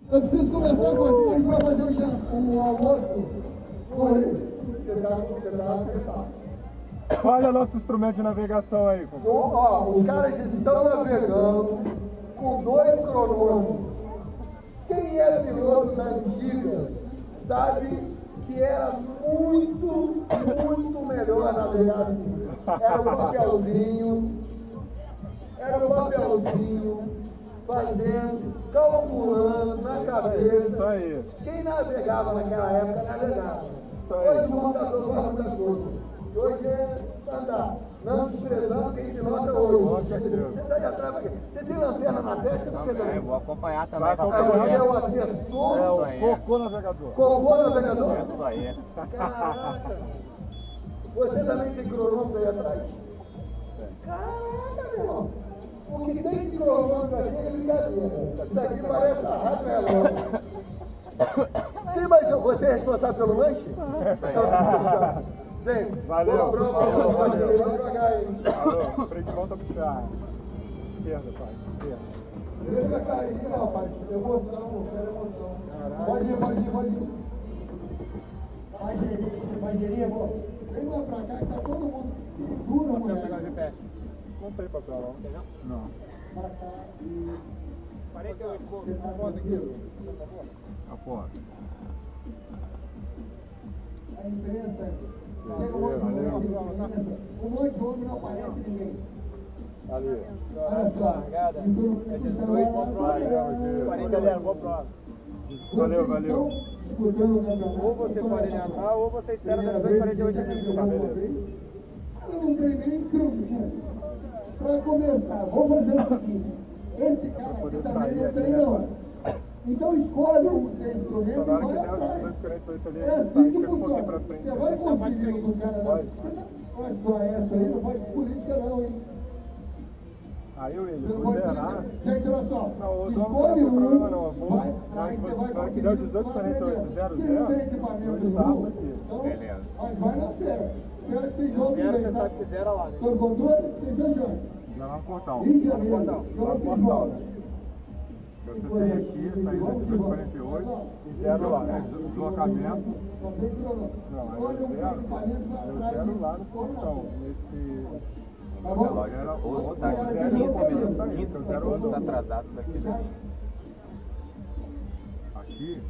Eu preciso conversar com vocês para fazer um almoço com eles. Olha nosso instrumento de navegação aí. Ó, os caras estão navegando com 2 cronômetros. Quem é piloto da antiga sabe que era muito melhor navegar assim. Era um papelzinho, fazendo, calculando na cabeça. Isso aí. Quem navegava naquela época, navegava. Hoje o computador faz muita coisa. Hoje é andar. Não desprezando quem pilota hoje. Você está aí atrás, você tem lanterna na testa? Eu vou acompanhar também. Você é o assessor? É o cocô navegador. Cocô navegador? Isso aí. Caraca! Você também tem cronômetro aí atrás? Caraca, meu irmão! O que tem de cronômetro aqui é brincadeira. Isso aqui parece a rádio relógio. Quem mais? Você é responsável pelo lanche? Vem. Valeu. Valeu. Frente volta puxar. Esquerda, pai. Esquerda. Deixa cair, rapaz. Emoção, quero emoção. Pode ir. Pajerinha, pô. Vem lá pra cá que tá todo mundo duro, mulher. Não tem papel, não. Não. Pra cá e... 48 pouco. Foto aqui. A foto. A imprensa. Chega um monte de homem, não aparece ninguém. Ali. Olha só. Largada. É 18, vamos pro ar. 40, galera, vou pro ar. Valeu. Ou você pode adiantar, ou você espera das 2h48 aqui. Tá, beleza. Eu não tenho nem instrumento. Para começar, vou fazer o seguinte. Esse cara aqui também não tem, não. Então escolhe um instrumento e vai atrás. É assim que funciona. Você vai conseguir com o cara da... Pode doar essa aí, não pode política não, hein? Aí o ele, Você não vou pode zerar. gente, olha só. Não, Escolhe não tem problema um. não. Aí você vai conseguir. Deu 18,48, 00. Não tem equipamento de voo. Então, beleza. mas vai na fé. Espero que vocês joguem bem, Você tá? sabe que zera lá, né? Sob controle, vocês dois jogam. Não, no portão. Rio de Janeiro, vocês jogam. Você tem aqui, saída de 2,48 e 0 lá. Deslocamento. Não, aí eu zero lá no portão. Nesse... Tá O bom? relógio tá 15 minutos atrasado daqui da linha. Aqui.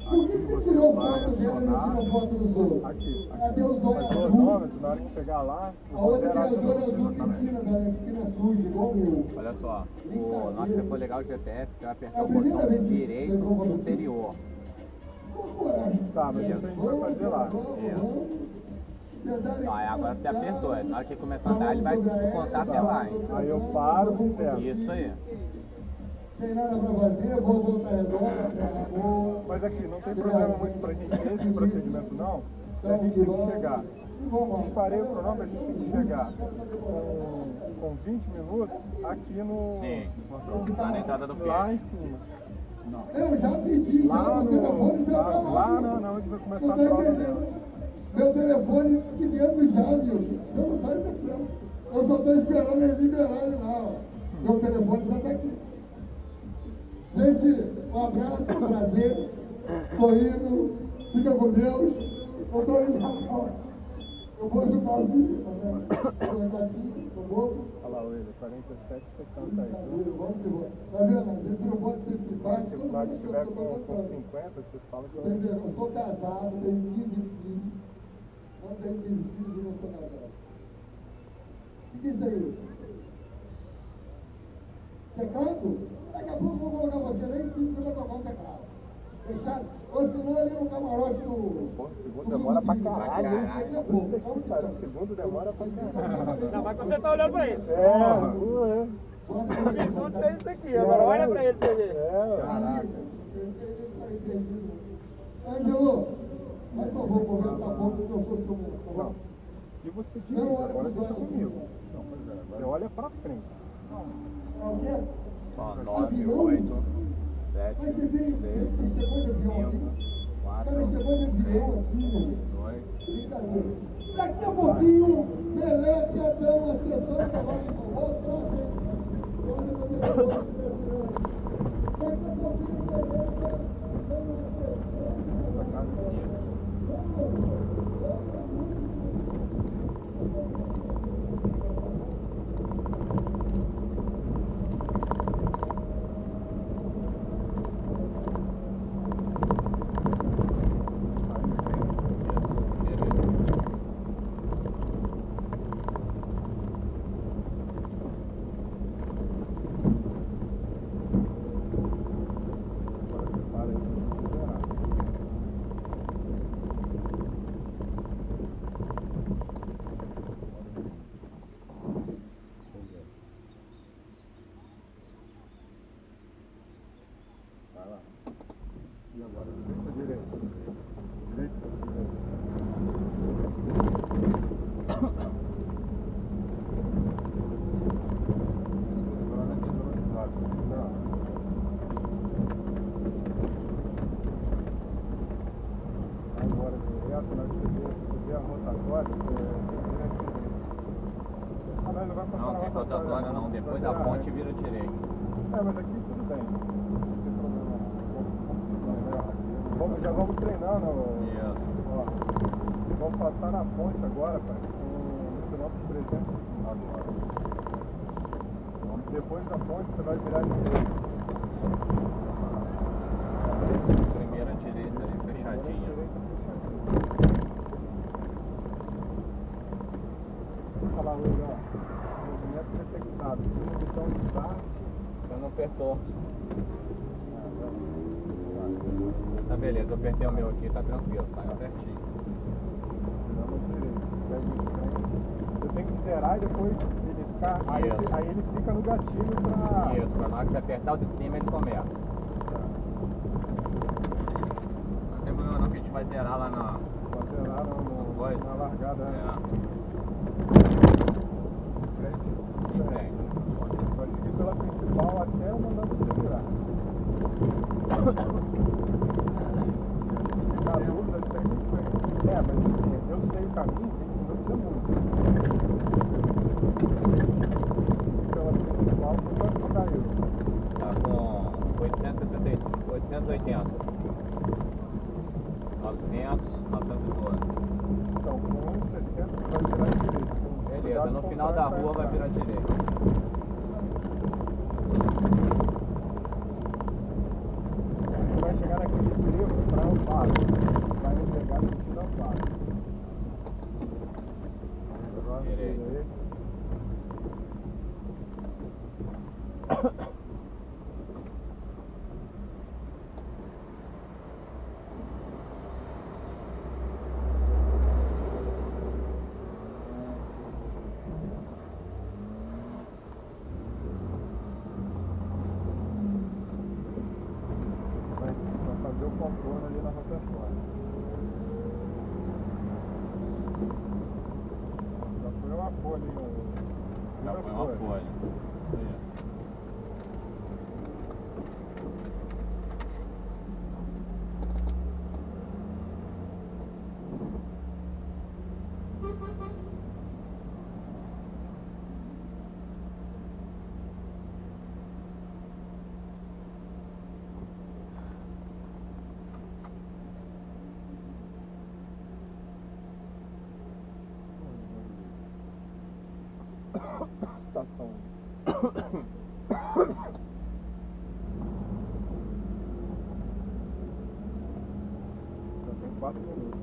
Por que você tirou foto dele e não tirou foto dos outros? Aqui. Cadê os Mas olhos? o cronômetro, na hora que chegar lá, A outra criatura usou piscina, né? Piscina suja, igual meu. Olha só, na hora que você for ligar o GPS, você vai apertar o botão direito inferior. Tá, mas isso a gente vai fazer lá. Não, aí agora você apertou, na hora que ele começar a andar, ele vai contar até lá, hein? Aí eu paro e certo. Isso aí. Tem nada pra fazer, vou voltar redonda, Mas aqui, não tem problema muito pra gente esse procedimento não. A gente tem que chegar. Disparei o cronômetro, a gente tem que chegar com 20 minutos aqui no... Sim, lá na entrada do pé. Lá em cima. Não. Eu já pedi, Lá já no telefone, já tá lá não, onde vai começar a prova dela. Meu telefone aqui dentro já, viu? Eu não saio daqui. Eu só estou esperando eles liberarem lá, ó. Meu telefone já está aqui. Gente, um abraço, um prazer. Tô indo, fica com Deus. Eu tô indo pra fora. Eu vou ajudar os meninos, né? Tô aqui, tô louco. Olha lá, ele, 47, 70 aí. Vamos que vamos. Tá vendo? Às vezes você não pode ser simpático. Se o estiver com 50, você fala que eu... Entendeu? Eu sou casado, tenho 15 filhos. Não tenho 15 filhos e não sou casado. O que é isso aí? Teclado? Daqui a pouco eu vou colocar você lá em cima e você vai tocar um teclado. Fechado? Ou senão ali no camarote do... Pô, o segundo demora pra caralho, hein? Daqui a pouco. O segundo demora pra caralho. Não, mas você tá olhando pra ele. Tudo tem isso aqui, agora olha pra ele pra ver. Caraca. Ângelo, mas eu vou conversar pouco porque eu sou seu mundo. E você diz, agora deixa comigo. Não, pois é, você olha pra frente. O quê? Ó, 9, 8, 7, 6, 5, 4, 3, 2, brincadeira. Daqui a pouquinho, Pelé quer dar uma sessão de trabalho com volta. Daqui a pouquinho, a rotatória, não vai passar Não, tem rotatória não, depois da ponte vira direito. Mas aqui tudo bem. Não tem problema. Já vamos treinando. Ó, vamos passar na ponte agora, pai, no quilômetro 300 agora. Depois da ponte você vai virar direito. Primeira direita ali, fechadinha. Vou falar hoje, ó. Movimento detectado. Então start. Você não apertou. Tá beleza, eu apertei o meu aqui, tá tranquilo, tá certinho. Eu tenho que zerar e depois beliscar, aí ele fica no gatilho pra... Isso, pra na hora que você apertar o de cima ele começa. Não tem problema não que a gente vai zerar lá na... Vai zerar na largada, né? Em frente. Vai seguir pela principal até eu mandar você virar. A dúvida sempre foi. Mas assim, eu sei o caminho, não sei muito. Pela principal, quanto que caiu? Tá com 865, 880. 900, 912. Então, com 1,60 vai virar direito. Beleza, no final da rua vai virar direito. Você vai chegar naquele trevo para o faro. Vai pegar no final do faro. Direito. O contorno ali na rotatória. Já foi uma folha, Já foi uma folha. Estação. Já tem 4 minutos.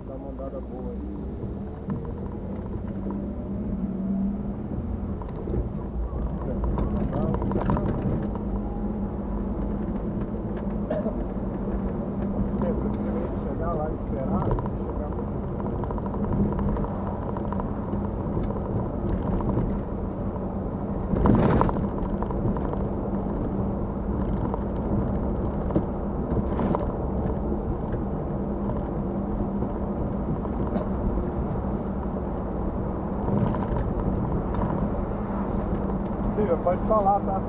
Dá uma andada boa aí. Chegar lá e esperar, chegar muito. Pode falar, tá?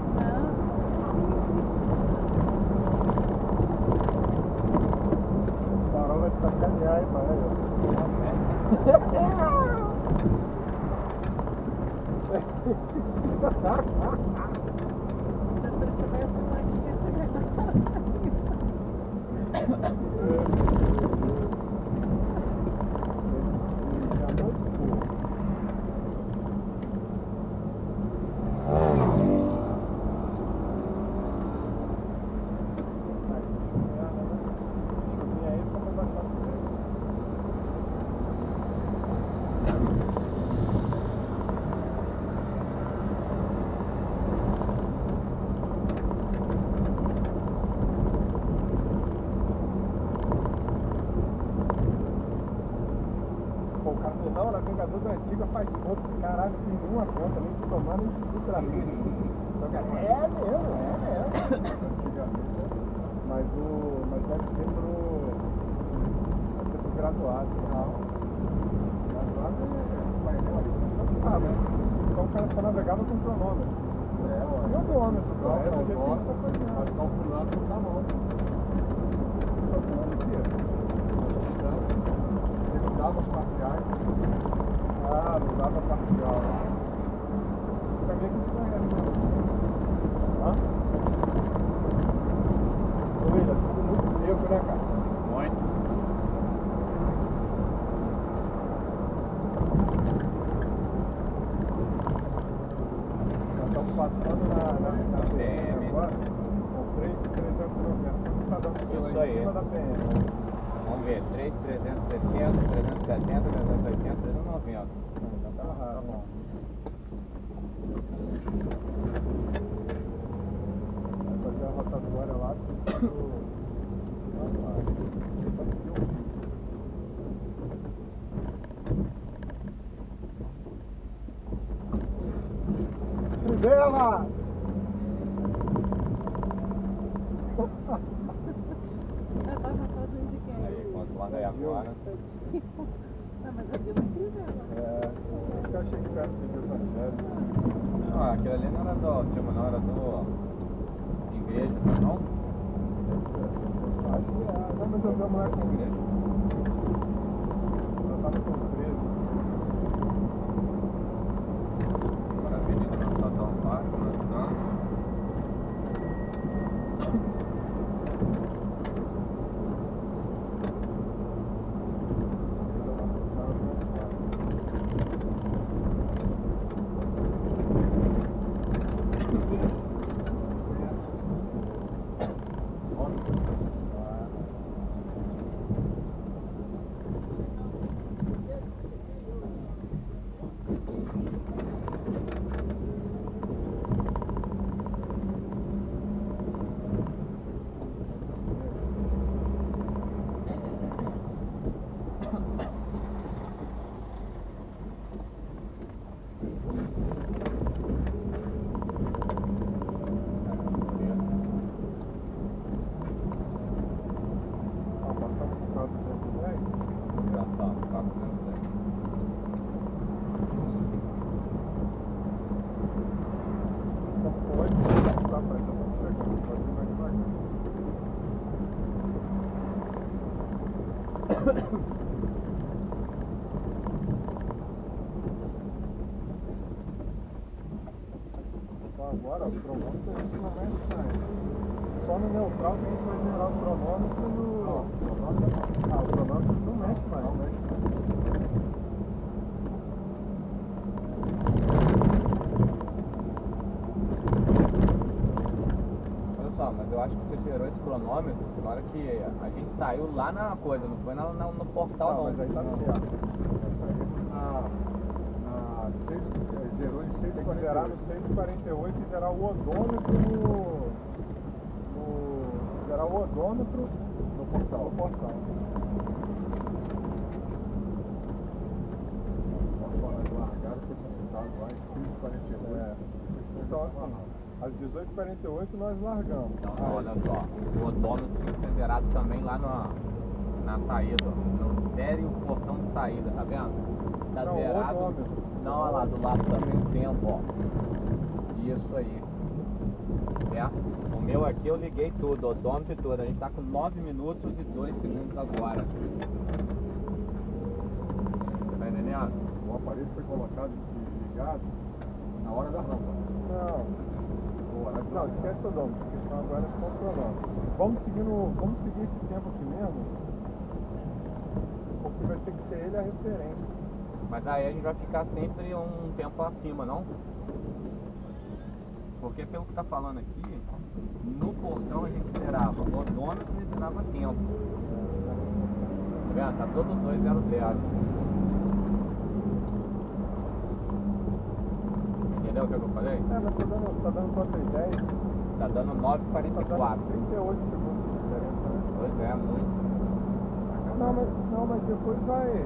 O farol vai sacanear aí, pai. Não, navegador do antigo faz conta. Caralho, tem uma conta, nem de tomar, nem de filtrar. Mas deve ser pro graduado. Graduado é painel ali. Mas então o cara só navegava com cronômetro. E o quilômetro? Nós calculando na mão. Calculando o quê? aí. acima da PM. Vamos ver, 3, 360, 370, 380, 390. Então tá errado. Tá bom. Vai fazer a rotatória lá do... Trivela! Aí, controlando aí agora. Não, mas eu vi uma trivela. Eu achei que perto de Evangelho. Não, aquele ali não era do, tipo, não era do igreja, não? Acho que é. Não, mas eu vi a mulher com igreja. Ela tava com 13. Agora a avenida não está tão fácil, mas não. Agora, o cronômetro a gente não mexe mais. Só no neutral que a gente vai gerar o cronômetro e no... o cronômetro não mexe mais. Não mexe mais. Olha só, mas eu acho que você gerou esse cronômetro na hora que a gente saiu lá na coisa, não foi no portal não. Mas aí tá certo. Gerou em 6, tem que gerar no 648 e gerar o odômetro gerar o odômetro no portal. No portal. Largado foi computado lá em 648. Então assim, às 18h48 nós largamos. Não, olha só, o odômetro tem que ser zerado também lá na saída, no sério portão de saída, tá vendo? Tá não, zerado. Odômetro. Não, olha lá, do lado também o tempo, ó. Isso aí. Certo? O meu aqui eu liguei tudo, odômetro e tudo. A gente tá com 9 minutos e 2 segundos agora. Tá entendendo? O aparelho foi colocado e ligado Na hora da rampa. Não, esquece o odômetro, porque senão agora é só o cronômetro. Vamos seguir esse tempo aqui mesmo, porque vai ter que ser ele a referência. Mas aí a gente vai ficar sempre um tempo acima, não? Porque pelo que tá falando aqui, no portão a gente zerava odômetro e zerava tempo. Tá vendo? Tá todos os dois 0, 0. Entendeu o que eu falei? Mas tá dando quanto aí? 10? Tá dando 9,44. Tá dando 38 segundos de diferença, né? Pois é, muito. Não, mas depois vai...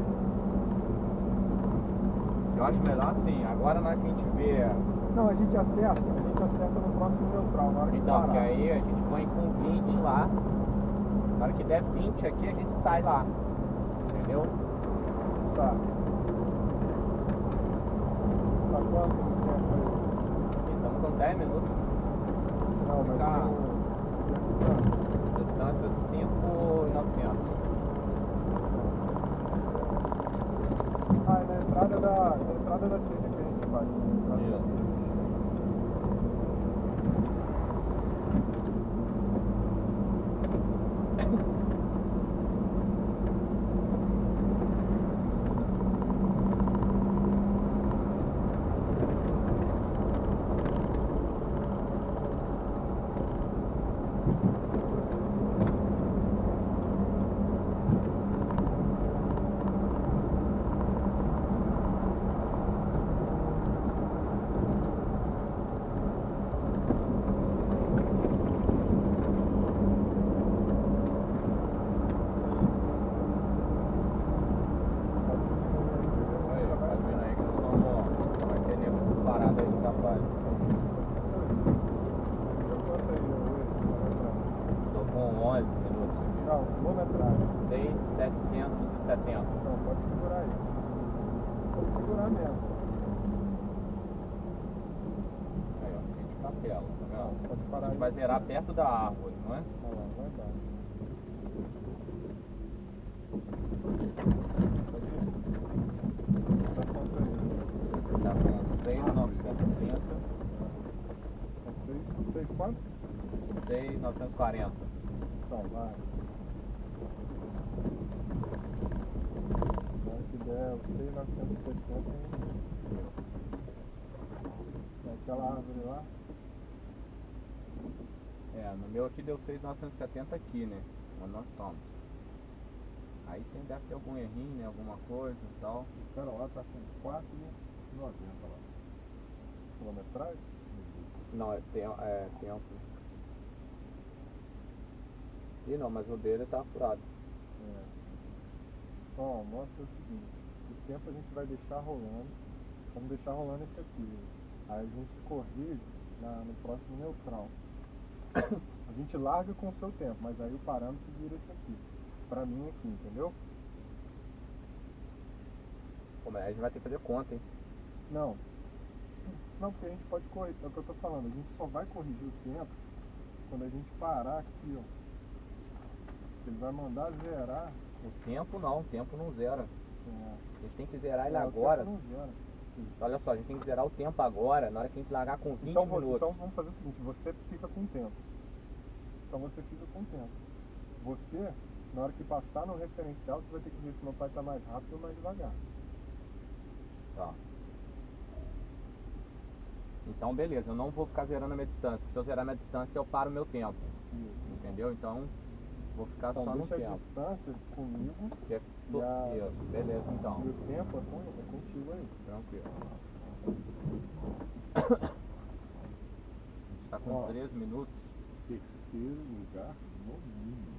Eu acho melhor assim, agora na hora que a gente vê... Não, a gente acerta no próximo neutral, na hora que Então, parar. que aí a gente põe com 20 lá, na hora que der 20 aqui a gente sai lá, entendeu? Tá. Tá quanto de tempo aí? Estamos com 10 minutos. Não, mas Tá. o... Distância 5.900. Ah, é na entrada da trilha que a gente faz. Isso. minutos aqui. Não, quilometragem. 6.770. Não, pode segurar aí. Pode segurar mesmo. Aí, ó, fim de capela, tá vendo? Não, pode parar A gente aí. vai zerar perto da árvore, não é? Olha lá, lá embaixo. Pode ir. Tá quanto aí? Tá com 6.930. São 6 quanto? 6.940. Então, vai. Se der 6.970 aquela árvore lá. No meu aqui deu 6.970 aqui, né? Onde nós estamos. Aí deve ter algum errinho, né? Alguma coisa e tal. Espera lá, tá com 4,90 lá. Quilometragem? Não, é tempo. Ih, não, mas o dele tá furado. Bom, mostra o seguinte, o tempo a gente vai deixar rolando, vamos deixar rolando esse aqui, aí a gente corrige no próximo neutral. A gente larga com o seu tempo, mas aí o parâmetro vira esse aqui, pra mim aqui, entendeu? Pô, mas aí a gente vai ter que fazer conta, hein? Não, porque a gente pode corrigir, é o que eu tô falando, a gente só vai corrigir o tempo quando a gente parar aqui, ó. Ele vai mandar zerar. O tempo não zera. A gente tem que zerar ele agora. Olha só, a gente tem que zerar o tempo agora, na hora que a gente largar com 20 minutos. Então vamos fazer o seguinte, você fica com o tempo. Então você fica com o tempo. Você, na hora que passar no referencial, você vai ter que ver se não vai estar mais rápido ou mais devagar. Tá. Então beleza, eu não vou ficar zerando a minha distância. Se eu zerar a minha distância, eu paro o meu tempo. Isso. Entendeu? Então vou ficar Então, só no deixa tempo. a distância comigo. Que é isso, beleza então. E o tempo é contigo aí. Tranquilo. Tá com 3 minutos. Terceiro lugar no mínimo.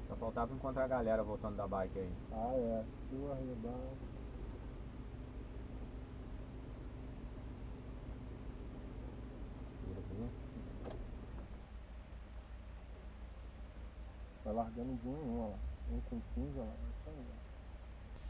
Só faltava encontrar a galera voltando da bike aí. Ah, é. Sua arrebata. Vai largando de um em um, ó. Um com 15, ó. Isso aí, ó.